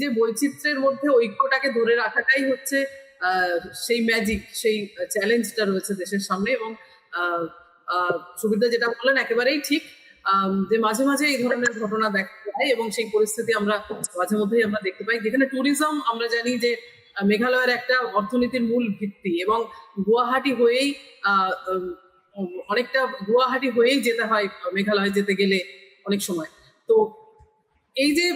যে বৈচিত্র্যের মধ্যে ঐক্যটাকে ধরে রাখাটাই হচ্ছে সেই ম্যাজিক, সেই চ্যালেঞ্জটা রয়েছে দেশের সামনে। এবং সুবিধা যেটা বললেন একেবারেই ঠিক, যে মাঝে মাঝে এই ধরনের ঘটনা দেখা যায় এবং সেই পরিস্থিতি আমরা মাঝে মধ্যেই আমরা দেখতে পাই, যেখানে ট্যুরিজম আমরা জানি যে মেঘালয়ের একটা অর্থনীতির মূল ভিত্তি, এবং গুয়াহাটি হয়েই অনেকটা গুয়াহাটি হয়েই যেতে হয় মেঘালয় যেতে গেলে অনেক সময়। তো এই যে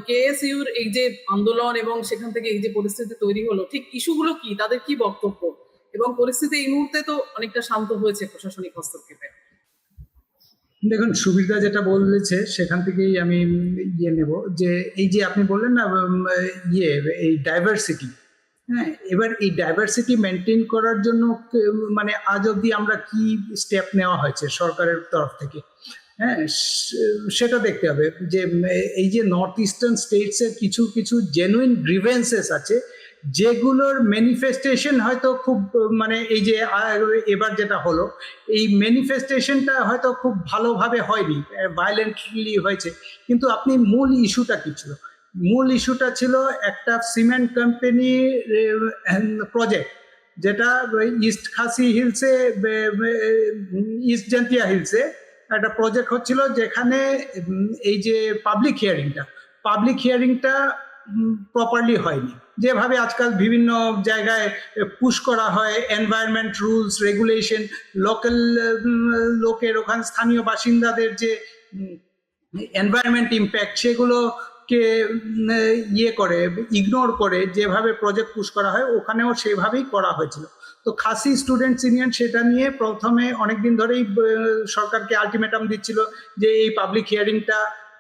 কেএসইউর এই যে আন্দোলন এবং সেখান থেকে এই যে পরিস্থিতি তৈরি হলো, ঠিক ইস্যুগুলো কি, তাদের কি বক্তব্য, এবং পরিস্থিতি এই মুহূর্তে তো অনেকটা শান্ত হয়েছে প্রশাসনিক হস্তক্ষেপে? দেখুন, সুবিধা যেটা বলেছে সেখান থেকেই আমি নেব, যে এই যে আপনি বললেন না এই ডাইভার্সিটি, হ্যাঁ, এবার এই ডাইভার্সিটি মেনটেন করার জন্য মানে আজ অব্দি আমরা কি স্টেপ নেওয়া হয়েছে সরকারের তরফ থেকে, হ্যাঁ, সেটা দেখতে হবে। যে এই যে নর্থ ইস্টার্ন স্টেটসের কিছু কিছু জেনুইন গ্রিভেন্সেস আছে, যেগুলোর ম্যানিফেস্টেশন হয়তো খুব মানে এই যে এবার যেটা হলো, এই ম্যানিফেস্টেশনটা হয়তো খুব ভালোভাবে হয়নি, ভায়োলেন্টলি হয়েছে, কিন্তু আপনি মূল ইস্যুটা কি ছিল? মূল ইস্যুটা ছিল একটা সিমেন্ট কোম্পানি প্রজেক্ট, যেটা ইস্ট খাসি হিলসে, ইস্ট জেন্তিয়া হিলসে একটা প্রজেক্ট হচ্ছিল, যেখানে এই যে পাবলিক হিয়ারিংটা প্রপারলি হয়নি। যেভাবে আজকাল বিভিন্ন জায়গায় পুশ করা হয় এনভায়রনমেন্ট রুলস রেগুলেশন, লোকের ওখানে স্থানীয় বাসিন্দাদের যে এনভায়রনমেন্ট ইম্প্যাক্ট, সেগুলোকে করে ইগনোর করে যেভাবে প্রজেক্ট পুশ করা হয়, ওখানেও সেভাবেই করা হয়েছিল। তো খাসি স্টুডেন্টস ইউনিয়ন সেটা নিয়ে প্রথমে অনেকদিন ধরেই সরকারকে আলটিমেটাম দিচ্ছিল যে এই পাবলিক হিয়ারিংটা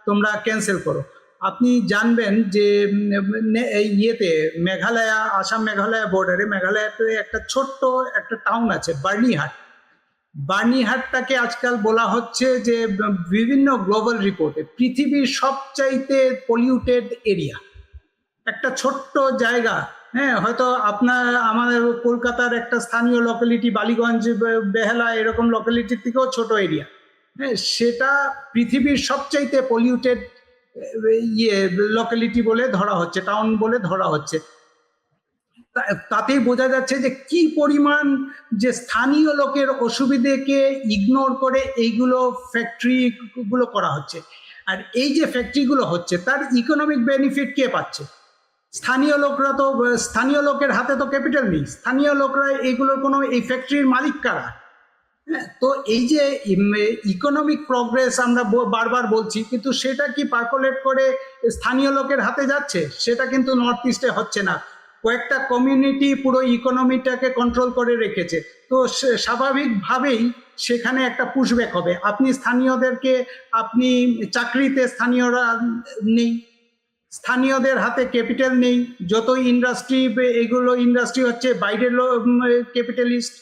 তোমরা ক্যান্সেল করো। আপনি জানবেন যে মেঘালয়, আসাম মেঘালয় বর্ডারে, মেঘালয়তে একটা ছোট্ট একটা টাউন আছে বার্নিহাটটাকে আজকাল বলা হচ্ছে যে বিভিন্ন গ্লোবাল রিপোর্টে পৃথিবীর সবচাইতে পলিউটেড এরিয়া, একটা ছোট্ট জায়গা। হ্যাঁ, হয়তো আমাদের কলকাতার একটা স্থানীয় লোকালিটি বালিগঞ্জ, বেহালা, এরকম লোকালিটির থেকেও ছোট এরিয়া। হ্যাঁ, সেটা পৃথিবীর সবচাইতে পলিউটেড লোকালিটি বলে ধরা হচ্ছে, টাউন বলে ধরা হচ্ছে। তাতেই বোঝা যাচ্ছে যে কি পরিমাণ যে স্থানীয় লোকের অসুবিধাকে ইগনোর করে এইগুলো ফ্যাক্টরিগুলো করা হচ্ছে। আর এই যে ফ্যাক্টরিগুলো হচ্ছে, তার ইকোনমিক বেনিফিট কে পাচ্ছে? স্থানীয় লোকরা। তো স্থানীয় লোকের হাতে তো ক্যাপিটাল নেই, স্থানীয় লোকরা এইগুলোর কোনো, এই ফ্যাক্টরির মালিক কারা? হ্যাঁ, তো এই যে ইকোনমিক প্রগ্রেস আমরা বারবার বলছি, কিন্তু সেটা কি পারকোলেট করে স্থানীয় লোকের হাতে যাচ্ছে? সেটা কিন্তু নর্থ ইস্টে হচ্ছে না। কয়েকটা কমিউনিটি পুরো ইকোনমিটাকে কন্ট্রোল করে রেখেছে। তো স্বাভাবিকভাবেই সেখানে একটা পুশব্যাক হবে। আপনি স্থানীয়দেরকে, আপনি চাকরিতে স্থানীয়রা নেই, স্থানীয়দের হাতে ক্যাপিটাল নেই, যত ইন্ডাস্ট্রি, এগুলো ইন্ডাস্ট্রি হচ্ছে বাইরের ক্যাপিটালিস্ট।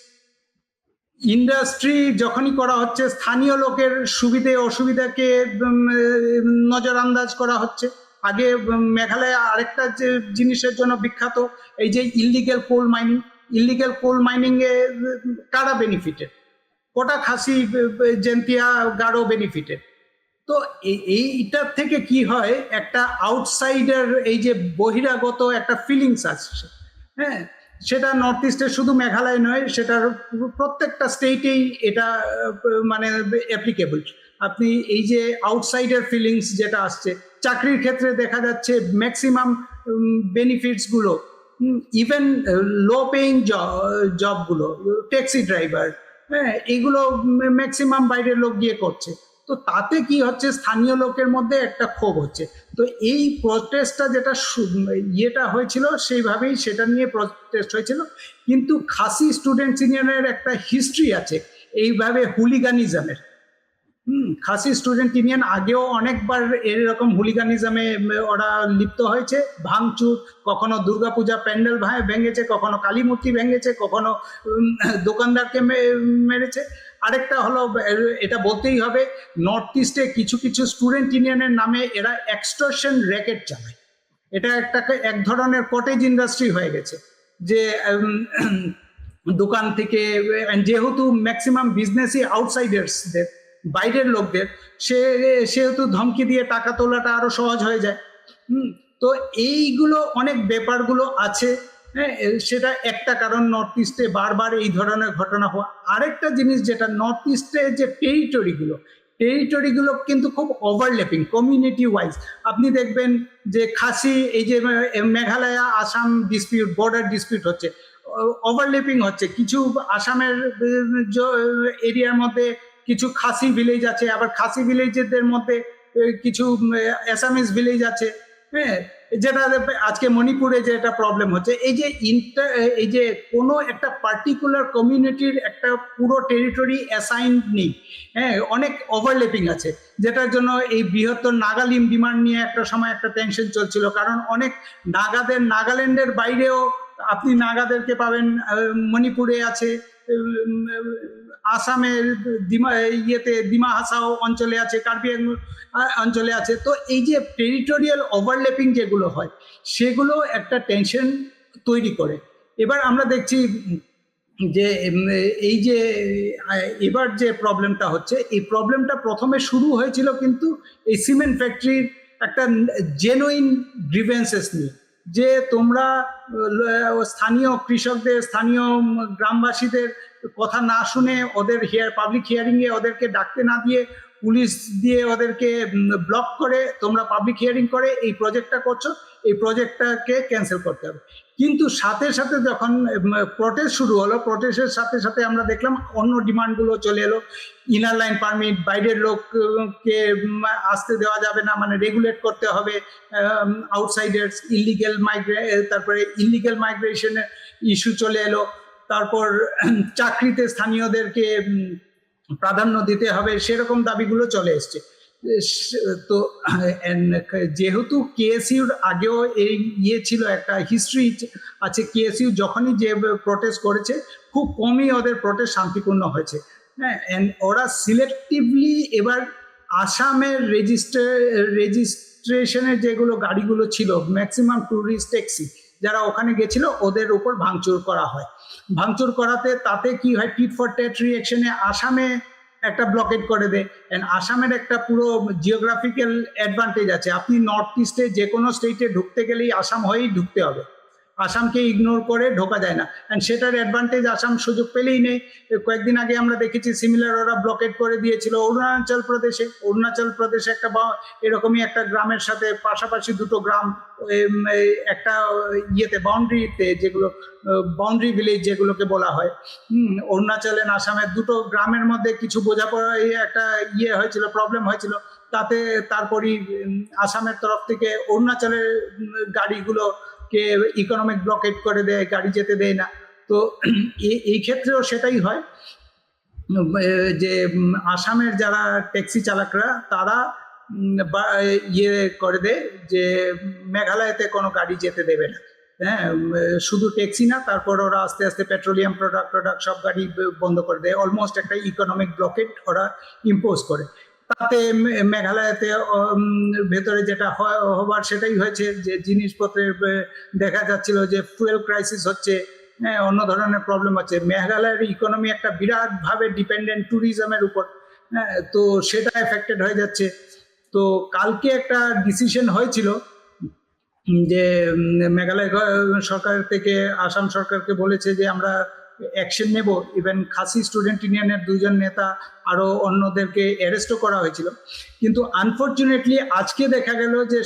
ইন্ডাস্ট্রি যখনই করা হচ্ছে, স্থানীয় লোকের সুবিধে অসুবিধাকে নজরআন্দাজ করা হচ্ছে। আগে মেঘালয় আরেকটা যে জিনিসের জন্য বিখ্যাত, এই যে ইল্লিগেল কোল মাইনিং এ কারা বেনিফিটেড? কটা খাসি, জেন্তিয়া, গারো বেনিফিটেড? তো এইটার থেকে কি হয়, একটা আউটসাইডার, এই যে বহিরাগত একটা ফিলিংস আসছে। হ্যাঁ, সেটা নর্থ ইস্টে শুধু মেঘালয় নয়, সেটার প্রত্যেকটা স্টেটেই এটা মানে অ্যাপ্লিকেবল। আপনি এই যে আউটসাইডার ফিলিংস যেটা আসছে, চাকরির ক্ষেত্রে দেখা যাচ্ছে ম্যাক্সিমাম বেনিফিটস গুলো, ইভেন লো পেইং জবগুলো, ট্যাক্সি ড্রাইভার, হ্যাঁ, এগুলো ম্যাক্সিমাম বাইরের লোক গিয়ে করছে। তো তাতে কি হচ্ছে, স্থানীয় লোকের মধ্যে একটা ক্ষোভ হচ্ছে। তো এই প্রটেস্টটা যেটা হয়েছিল, সেইভাবেই সেটা নিয়ে প্রটেস্ট হয়েছিল। কিন্তু খাসি স্টুডেন্টস ইউনিয়নের একটা হিস্ট্রি আছে এইভাবে হুলিগানিজমের। খাসি স্টুডেন্ট ইউনিয়ন আগেও অনেকবার এরকম হুলিগানিজমে ওরা লিপ্ত হয়েছে, ভাঙচুর, কখনো দুর্গাপূজা প্যান্ডেল ভেঙেছে, কখনো কালী মূর্তি ভেঙেছে, কখনো দোকানদারকে মেরেছে। আরেকটা হলো, এটা বলতেই হবে, নর্থ ইস্টে কিছু কিছু স্টুডেন্ট ইউনিয়নের নামে এরা এক্সটর্শন র্যাকেট চালায়। এটা এক ধরনের কটেজ ইন্ডাস্ট্রি হয়ে গেছে, যে দোকান থেকে, যেহেতু ম্যাক্সিমাম বিজনেসই আউটসাইডার্সদের, বাইরের লোকদের, সেহেতু ধমকি দিয়ে টাকা তোলাটা আরো সহজ হয়ে যায়। তো এইগুলো অনেক ব্যাপারগুলো আছে। হ্যাঁ, সেটা একটা কারণ নর্থ ইস্টে বারবার এই ধরনের ঘটনা হওয়া। আরেকটা জিনিস যেটা নর্থ ইস্টে যে টেরিটরিগুলো কিন্তু খুব ওভারল্যাপিং কমিউনিটি ওয়াইজ। আপনি দেখবেন যে খাসি, এই যে Meghalaya Assam dispute, border dispute হচ্ছে, ওভারল্যাপিং হচ্ছে। কিছু আসামের এরিয়ার মধ্যে কিছু খাসি ভিলেজ আছে, আবার খাসি ভিলেজের মধ্যে কিছু অ্যাসামিজ ভিলেজ আছে। হ্যাঁ, যেটা আজকে মণিপুরে যে একটা প্রবলেম হচ্ছে, এই যে কোনো একটা পার্টিকুলার কমিউনিটির একটা পুরো টেরিটরি অ্যাসাইন নেই। হ্যাঁ, অনেক ওভারল্যাপিং আছে, যেটার জন্য এই বৃহত্তর নাগালিম ডিমান্ড নিয়ে একটা সময় একটা টেনশন চলছিল। কারণ অনেক নাগাল্যান্ডের বাইরেও আপনি নাগাদেরকে পাবেন, মণিপুরে আছে, আসামের ডিমা হাসাও অঞ্চলে আছে, কার্বি আংলং অঞ্চলে আছে। তো এই যে টেরিটোরিয়াল ওভারল্যাপিং যেগুলো হয়, সেগুলো একটা টেনশন তৈরি করে। এবার আমরা দেখছি যে এই যে এবার যে প্রবলেমটা হচ্ছে, এই প্রবলেমটা প্রথমে শুরু হয়েছিল কিন্তু এই সিমেন্ট ফ্যাক্টরির একটা জেনুইন গ্রিভেন্সেস নিয়ে, যে তোমরা স্থানীয় কৃষকদের, স্থানীয় গ্রামবাসীদের কথা না শুনে, ওদের পাবলিক হিয়ারিংয়ে ওদেরকে ডাকতে না দিয়ে, পুলিশ দিয়ে ওদেরকে ব্লক করে তোমরা পাবলিক হিয়ারিং করে এই প্রজেক্টটা করছো, এই প্রজেক্টটাকে ক্যান্সেল করতে হবে। কিন্তু সাথে সাথে যখন প্রটেস্ট শুরু হলো, প্রটেস্টের সাথে সাথে আমরা দেখলাম অন্য ডিমান্ডগুলো চলে এলো। ইনার লাইন পারমিট, বাইরের লোককে আসতে দেওয়া যাবে না, মানে রেগুলেট করতে হবে আউটসাইডার্স, তারপরে ইলিগাল মাইগ্রেশনের ইস্যু চলে এলো। তারপর চাকরিতে স্থানীয়দেরকে প্রাধান্য দিতে হবে, সেরকম দাবিগুলো চলে এসছে। তো যেহেতু কেএসইউর আগেও এই ছিল, একটা হিস্ট্রি আছে, কেএসইউ যখনই যে প্রটেস্ট করেছে খুব কমই ওদের প্রটেস্ট শান্তিপূর্ণ হয়েছে। হ্যাঁ, ওরা সিলেক্টিভলি এবার আসামের রেজিস্ট্রেশনের যেগুলো গাড়িগুলো ছিল, ম্যাক্সিমাম ট্যুরিস্ট ট্যাক্সি যারা ওখানে গেছিল, ওদের উপর ভাঙচুর করা হয়। ভাঙচুর করাতে তাতে কি হয়, টিট ফর ট্যাট রিঅ্যাকশনে আসামে একটা ব্লকেট করে দেয়। অ্যান্ড আসামের একটা পুরো জিওগ্রাফিক্যাল অ্যাডভান্টেজ আছে, আপনি নর্থ ইস্টে যে কোনো স্টেটে ঢুকতে গেলেই আসাম হয়েই ঢুকতে হবে, আসামকে ইগনোর করে ঢোকা যায় না। অ্যান্ড সেটার অ্যাডভান্টেজ আসাম সুযোগ পেলেই নেই। কয়েকদিন আগে আমরা দেখেছি সিমিলার ওরা ব্লকেট করে দিয়েছিল অরুণাচল প্রদেশে একটা এরকমই একটা গ্রামের সাথে পাশাপাশি দুটো গ্রাম একটা বাউন্ডারিতে, যেগুলো বাউন্ডারি ভিলেজ যেগুলোকে বলা হয়, অরুণাচল এন্ড আসামের দুটো গ্রামের মধ্যে কিছু বোঝাপড়া একটা হয়েছিল, প্রবলেম হয়েছিল। তাতে তারপরই আসামের তরফ থেকে অরুণাচলের গাড়িগুলো কে ইকোনমিক ব্লকেট করে দেয়, গাড়ি যেতে দেয় না। তো এই ক্ষেত্রেও সেটাই হয় যে আসামের যারা ট্যাক্সি চালকরা, তারা করে দেয় যে মেঘালয়তে কোনো গাড়ি যেতে দেবে না। হ্যাঁ, শুধু ট্যাক্সি না, তারপর ওরা আস্তে আস্তে পেট্রোলিয়াম প্রোডাক্ট সব গাড়ি বন্ধ করে দেয়। অলমোস্ট একটা ইকোনমিক ব্লকেট ওরা ইম্পোজ করে। তাতে মেঘালয়তে ভেতরে যেটা হবার সেটাই হয়েছে, যে জিনিসপত্রের দেখা যাচ্ছিল যে ফুয়েল ক্রাইসিস হচ্ছে, হ্যাঁ, অন্য ধরনের প্রবলেম হচ্ছে। মেঘালয়ের ইকোনমি একটা বিরাটভাবে ডিপেন্ডেন্ট ট্যুরিজমের উপর, হ্যাঁ, তো সেটা এফেক্টেড হয়ে যাচ্ছে। তো কালকে একটা ডিসিশন হয়েছিল যে মেঘালয় সরকার থেকে আসাম সরকারকে বলেছে যে আমরা অ্যাকশন নেব। ইভেন খাসি স্টুডেন্ট ইউনিয়নের 2 জন নেতা আরো অন্যদেরকে অ্যারেস্টও করা হয়েছিল। কিন্তু আনফর্চুনেটলি আজকে দেখা গেল যে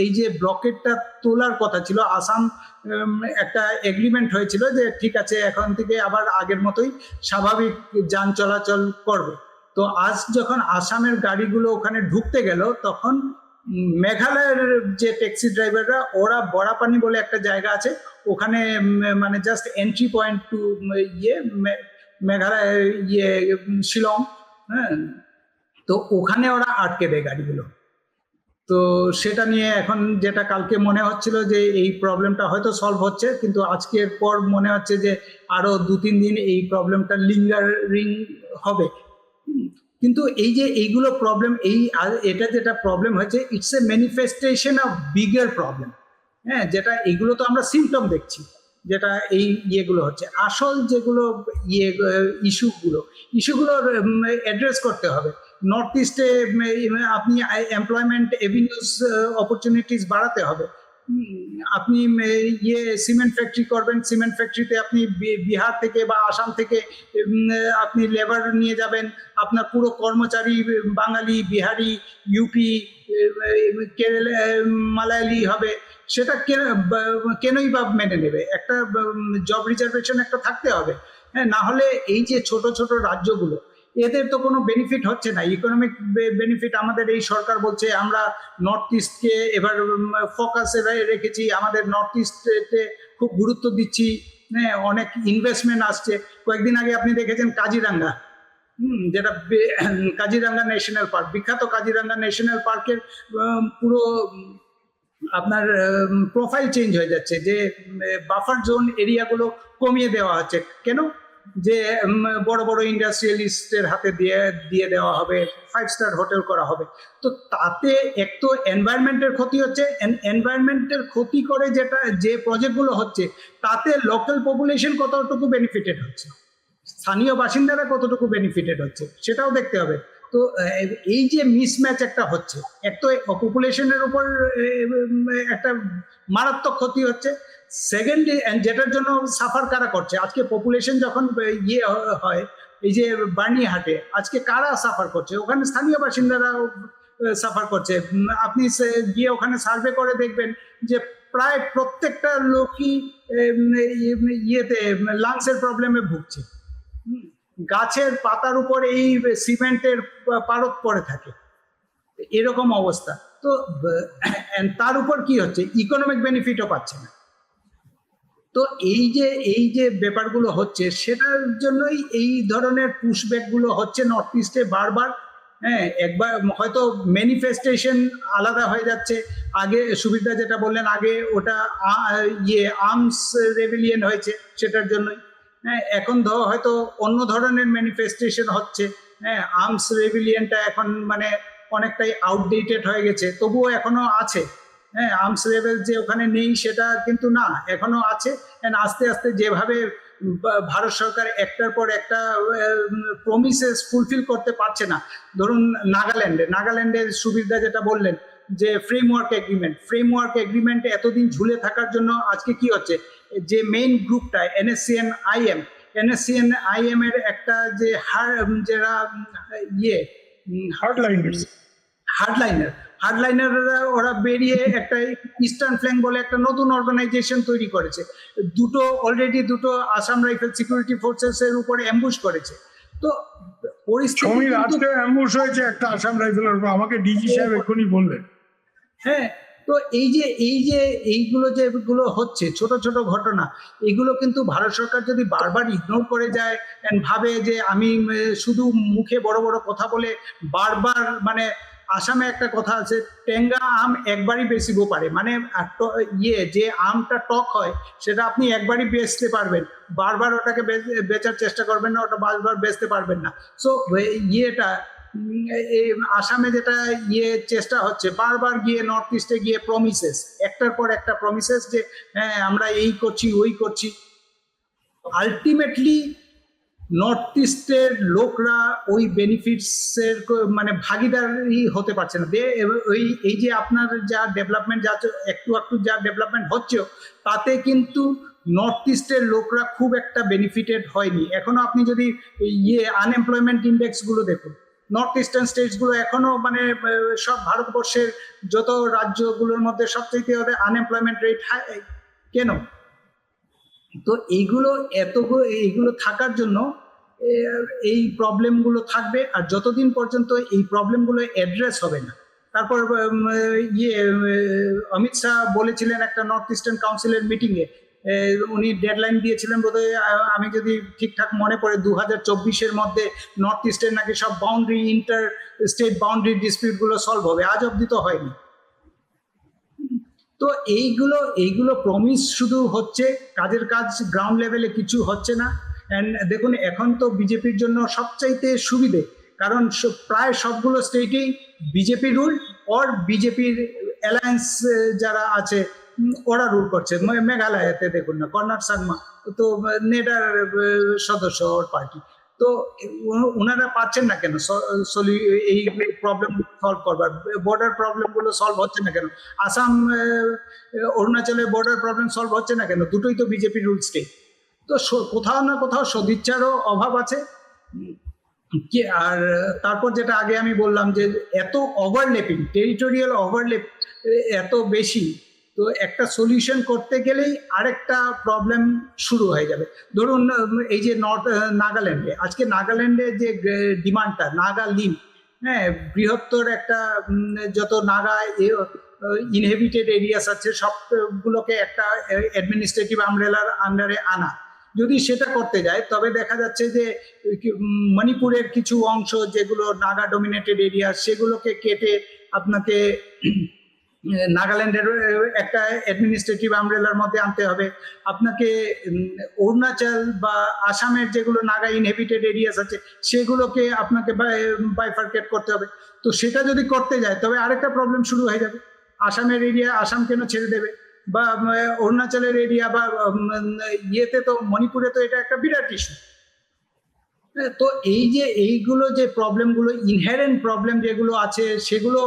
এই যে ব্লকেটটা তোলার কথা ছিল, আসাম একটা এগ্রিমেন্ট হয়েছিল যে ঠিক আছে, এখন থেকে আবার আগের মতোই স্বাভাবিক যান চলাচল করবে। তো আজ যখন আসামের গাড়িগুলো ওখানে ঢুকতে গেল, তখন মেঘালয়ের যে ট্যাক্সি ড্রাইভাররা, ওরা বড়াপানি বলে একটা জায়গা আছে, ওখানে মানে just entry point to Meghalaya Shillong, হ্যাঁ, তো ওখানে ওরা আটকে দেয় গাড়িগুলো। তো সেটা নিয়ে এখন যেটা কালকে মনে হচ্ছিল যে এই প্রবলেমটা হয়তো সলভ হচ্ছে, কিন্তু আজকের পর মনে হচ্ছে যে আরো 2-3 দিন এই প্রবলেমটা লিঙ্গারিং হবে। কিন্তু এই যে এইগুলো প্রবলেম, এটা যেটা প্রবলেম হয়েছে, it's a manifestation of bigger problem. হ্যাঁ, যেটা এইগুলো তো আমরা সিমটম দেখছি, যেটা এই ইয়েগুলো হচ্ছে। আসল যেগুলো ইস্যুগুলো অ্যাড্রেস করতে হবে। নর্থ ইস্টে আপনি এমপ্লয়মেন্ট এভিনিউজ অপরচুনিটিস বাড়াতে হবে। আপনি সিমেন্ট ফ্যাক্টরি করবেন, সিমেন্ট ফ্যাক্টরিতে আপনি বিহার থেকে বা আসাম থেকে আপনি লেবার নিয়ে যাবেন, আপনার পুরো কর্মচারী বাঙালি, বিহারি, ইউপি, কেরালা, মালায়ালি হবে, সেটা কেনই বা মেনে নেবে? একটা জব রিজার্ভেশন একটা থাকতে হবে। হ্যাঁ, না হলে এই যে ছোট ছোট রাজ্যগুলো, এদের তো কোনো বেনিফিট হচ্ছে না, ইকোনমিক বেনিফিট। আমাদের এই সরকার বলছে আমরা নর্থ ইস্টকে এবার ফোকাসে রেখেছি, আমাদের নর্থ ইস্টে খুব গুরুত্ব দিচ্ছি, হ্যাঁ, অনেক ইনভেস্টমেন্ট আসছে। কয়েকদিন আগে আপনি দেখেছেন কাজিরাঙ্গা, যেটা কাজিরাঙ্গা ন্যাশনাল পার্ক, বিখ্যাত কাজিরাঙ্গা ন্যাশনাল পার্কের পুরো আপনার প্রোফাইল চেঞ্জ হয়ে যাচ্ছে, যে বাফার জোন এরিয়াগুলো কমিয়ে দেওয়া হচ্ছে। কেন? যে বড় বড় ইন্ডাস্ট্রিয়ালিস্টের হাতে দিয়ে দেওয়া হবে, 5 স্টার হোটেল করা হবে। তো তাতে এক তো এনভায়রনমেন্টের ক্ষতি হচ্ছে, এনভায়রনমেন্টের ক্ষতি করে যে প্রজেক্টগুলো হচ্ছে, তাতে লোকাল পপুলেশন কতটুকু বেনিফিটেড হচ্ছে, স্থানীয় বাসিন্দারা কতটুকু বেনিফিটেড হচ্ছে, সেটাও দেখতে হবে। তো এই যে মিসম্যাচ একটা হচ্ছে, এক তো পপুলেশনের উপর একটা মারাত্মক ক্ষতি হচ্ছে, সেকেন্ডলি যেটার জন্য সাফার কারা করছে? আজকে পপুলেশন যখন হয়, এই যে বার্নিহাটে আজকে কারা সাফার করছে? ওখানে স্থানীয় বাসিন্দারা সাফার করছে। আপনি গিয়ে ওখানে সার্ভে করে দেখবেন যে প্রায় প্রত্যেকটা লোকই ইয়েতে লাংসের প্রবলেমে ভুগছে। গাছের পাতার উপর এই সিমেন্টের পারদ পড়ে থাকে, এরকম অবস্থা। তো তার উপর কি হচ্ছে? ইকোনমিক বেনিফিটও পাচ্ছে না। তো এই যে ব্যাপারগুলো হচ্ছে, সেটার জন্যই এই ধরনের পুশব্যাক গুলো হচ্ছে নর্থ ইস্টে বারবার। হ্যাঁ, একবার হয়তো ম্যানিফেস্টেশন আলাদা হয়ে যাচ্ছে। আগে সুবিধা যেটা বললেন, আগে ওটা আর্মস রেবেলিয়ন হয়েছে, সেটার জন্যই। হ্যাঁ, এখন হয়তো অন্য ধরনের ম্যানিফেস্টেশন হচ্ছে। হ্যাঁ, আর্মস রেবেলিয়নটা এখন মানে অনেকটাই আউটডেটেড হয়ে গেছে, তবুও এখনো আছে। হ্যাঁ, আর্মস লেভেল যে ওখানে নেই সেটা কিন্তু না, এখনো আছে। আস্তে আস্তে যেভাবে ভারত সরকার একটার পর একটা প্রমিসেস ফুলফিল করতে পারছে না, ধরুন নাগাল্যান্ডের সুবিধা যেটা বললেন, যে ফ্রেমওয়ার্ক এগ্রিমেন্টে এতদিন ঝুলে থাকার জন্য আজকে কি হচ্ছে? যে মেইন গ্রুপটা এনএসসিএন আইএম এর একটা যে যারা হার্ডলাইনাররা ওরা বেরিয়ে একটা ইস্টার্ন ফ্ল্যাঙ্ক বলে একটা নতুন অর্গানাইজেশন তৈরি করেছে। অলরেডি দুটো আসাম রাইফেল সিকিউরিটি ফোর্সেস এর উপরে অ্যাম্বুশ করেছে। তো পরিস্থিতি অ্যাম্বুশ হয়েছে একটা আসাম রাইফেলের উপর, আমাকে ডিজি সাহেব এখনই বললেন। হ্যাঁ, তো এইগুলো যেগুলো হচ্ছে ছোট ছোট ঘটনা, এগুলো কিন্তু ভারত সরকার যদি বারবার ইগনোর করে যায়, ভাবে যে আমি শুধু মুখে বড় বড় কথা বলে বারবার, মানে আসামে একটা কথা আছে, টেঙ্গা আম একবারই বেচিব পারে, মানে যে আমটা টক হয় সেটা আপনি একবারই বেচতে পারবেন, বারবার ওটাকে বেচার চেষ্টা করবেন না, ওটা বারবার বেচতে পারবেন না। সো আসামে যেটা চেষ্টা হচ্ছে, বারবার গিয়ে নর্থ ইস্টে গিয়ে প্রমিসেস, একটার পর একটা প্রমিসেস, যে হ্যাঁ আমরা এই করছি ওই করছি। আলটিমেটলি নর্থ ইস্টের লোকরা ওই বেনিফিটসের মানে ভাগিদারই হতে পারছে না। এই যে আপনার যা ডেভেলপমেন্ট, একটু যা ডেভেলপমেন্ট হচ্ছে, তাতে কিন্তু নর্থ ইস্টের লোকরা খুব একটা বেনিফিটেড হয়নি এখনো। আপনি যদি আনএমপ্লয়মেন্ট ইন্ডেক্স গুলো দেখুন, নর্থ ইস্টার্ন স্টেটস গুলো এখনো মানে সব ভারতবর্ষের যত রাজ্যগুলোর মধ্যে সবচেয়ে ওদের আনএমপ্লয়মেন্ট রেট হাই। কেন? তো এইগুলো থাকার জন্য এই প্রবলেমগুলো থাকবে, আর যতদিন পর্যন্ত এই প্রবলেমগুলো অ্যাড্রেস হবে না। তারপর অমিত শাহ বলেছিলেন একটা নর্থ ইস্টার্ন কাউন্সিলের মিটিংয়ে, উনি ডেডলাইন দিয়েছিলেন বোধহয়, আমি যদি ঠিকঠাক মনে পড়ে, 2024-এর মধ্যে নর্থ ইস্টের নাকি সব ইন্টার স্টেট বাউন্ডারি ডিসপিউটগুলো সলভ হবে। আজ অব্দি তো হয়নি। তো এইগুলো প্রমিস শুধু হচ্ছে, কাজ গ্রাউন্ড লেভেলে কিছু হচ্ছে না। দেখুন, এখন তো বিজেপির জন্য সবচাইতে সুবিধে, কারণ প্রায় সবগুলো স্টেটেই বিজেপি রুল, আর বিজেপির অ্যালায়েন্স যারা আছে ওরা রুল করছে। মেঘালয়তে দেখুন না, কর্নাড সাংমা তো নেডার সদস্য ওর পার্টি। তো ওনারা পাচ্ছেন না কেন এই প্রবলেম সলভ করবার? বর্ডার প্রবলেম গুলো সলভ হচ্ছে না কেন? আসাম অরুণাচলের বর্ডার প্রবলেম সলভ হচ্ছে না কেন? দুটোই তো বিজেপি রুল স্টেট। তো কোথাও না কোথাও সদিচ্ছারও অভাব আছে। আর তারপর যেটা আগে আমি বললাম যে এত ওভারলেপিং, টেরিটোরিয়াল ওভারলেপ এত বেশি, তো একটা সলিউশন করতে গেলেই আরেকটা প্রবলেম শুরু হয়ে যাবে। ধরুন এই যে নাগাল্যান্ডে, আজকে নাগাল্যান্ডে যে ডিমান্ডটা, নাগালিন্ড, হ্যাঁ, বৃহত্তর একটা যত নাগা ইনহেবিটেড এরিয়াস আছে সবগুলোকে একটা অ্যাডমিনিস্ট্রেটিভ আমব্রেলার আন্ডারে আনা, যদি সেটা করতে যায় তবে দেখা যাচ্ছে যে মণিপুরের কিছু অংশ যেগুলো নাগা ডমিনেটেড এরিয়া সেগুলোকে কেটে আপনাকে নাগাল্যান্ডের একটা অ্যাডমিনিস্ট্রেটিভ আমব্রেলার মধ্যে আনতে হবে। আপনাকে অরুণাচল বা আসামের যেগুলো নাগা ইনহেবিটেড এরিয়াস আছে সেগুলোকে আপনাকে বাইফার্কেট করতে হবে। তো সেটা যদি করতে যায় তবে আরেকটা প্রবলেম শুরু হয়ে যাবে। আসামের এরিয়া আসাম কেন ছেড়ে দেবে, বা অরুণাচলের এরিয়া বা ইয়েতে তো মণিপুরে তো এটা একটা বিরাট ইস্যু। তো এই যে এইগুলো যে প্রবলেমগুলো, ইনহেরেন্ট প্রবলেম যেগুলো আছে সেগুলো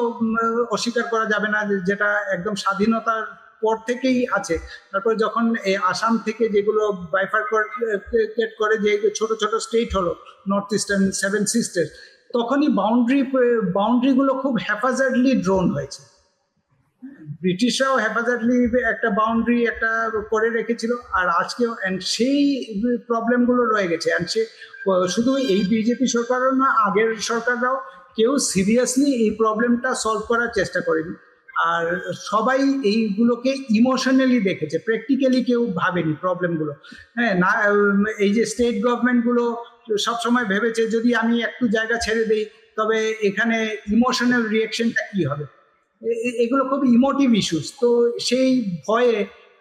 অস্বীকার করা যাবে না, যেটা একদম স্বাধীনতার পর থেকেই আছে। তারপর যখন আসাম থেকে যেগুলো বাইফার্কেট করে যে ছোট ছোট স্টেট হলো নর্থ ইস্টার্ন 7 সিস্টার্স, তখনই বাউন্ডারিগুলো খুব হ্যাফাজার্ডলি ড্রোন হয়েছে। ব্রিটিশরাও হ্যাফাজার্ডলি একটা বাউন্ডারি একটা করে রেখেছিল, আর আজকেও সেই প্রবলেমগুলো রয়ে গেছে। অ্যান্ড সে শুধু এই বিজেপি সরকারও না, আগের সরকাররাও কেউ সিরিয়াসলি এই প্রবলেমটা সলভ করার চেষ্টা করেনি। আর সবাই এইগুলোকে ইমোশনালি দেখেছে, প্র্যাকটিক্যালি কেউ ভাবেনি প্রবলেমগুলো। হ্যাঁ, না, এই যে স্টেট গভর্নমেন্টগুলো সবসময় ভেবেছে যদি আমি একটু জায়গা ছেড়ে দিই তবে এখানে ইমোশনাল রিয়াকশনটা কি হবে। এগুলো খুব ইমোটিভ ইস্যুস, তো সেই ভয়ে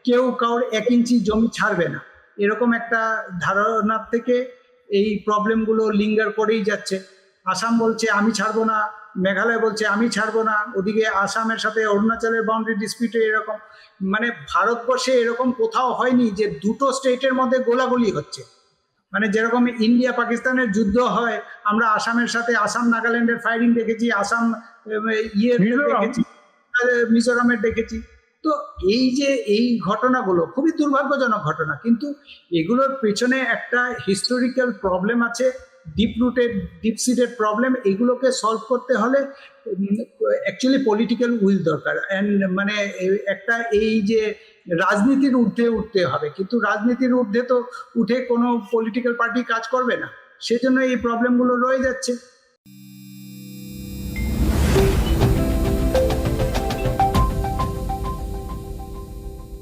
কেউ কারোর 1 ইঞ্চি জমি ছাড়বে না, এরকম একটা ধারণার থেকে এই প্রবলেমগুলো লিঙ্গার করেই যাচ্ছে। আসাম বলছে আমি ছাড়বো না, মেঘালয় বলছে আমি ছাড়বো না, ওদিকে আসামের সাথে অরুণাচলের বাউন্ডারি ডিসপিউটে এরকম, মানে ভারতবর্ষে এরকম কোথাও হয়নি যে দুটো স্টেটের মধ্যে গোলাগুলি হচ্ছে। মানে যেরকম ইন্ডিয়া পাকিস্তানের যুদ্ধ হয়, আমরা আসামের সাথে আসাম নাগাল্যান্ডের ফায়ারিং দেখেছি, আসাম দেখেছি, মিজোরামের দেখেছি। তো এই যে এই ঘটনাগুলো খুবই দুর্ভাগ্যজনক ঘটনা, কিন্তু এগুলোর পেছনে একটা হিস্টোরিক্যাল প্রবলেম আছে, deep rooted deep seated problem. এগুলোকে সলভ করতে হলে অ্যাকচুয়ালি পলিটিক্যাল উইল দরকার, অ্যান্ড মানে একটা এই যে রাজনীতির ঊর্ধ্বে উঠতে হবে, কিন্তু রাজনীতির ঊর্ধ্বে তো উঠে কোনো পলিটিক্যাল পার্টি কাজ করবে না, সেজন্য এই প্রবলেমগুলো রয়ে যাচ্ছে।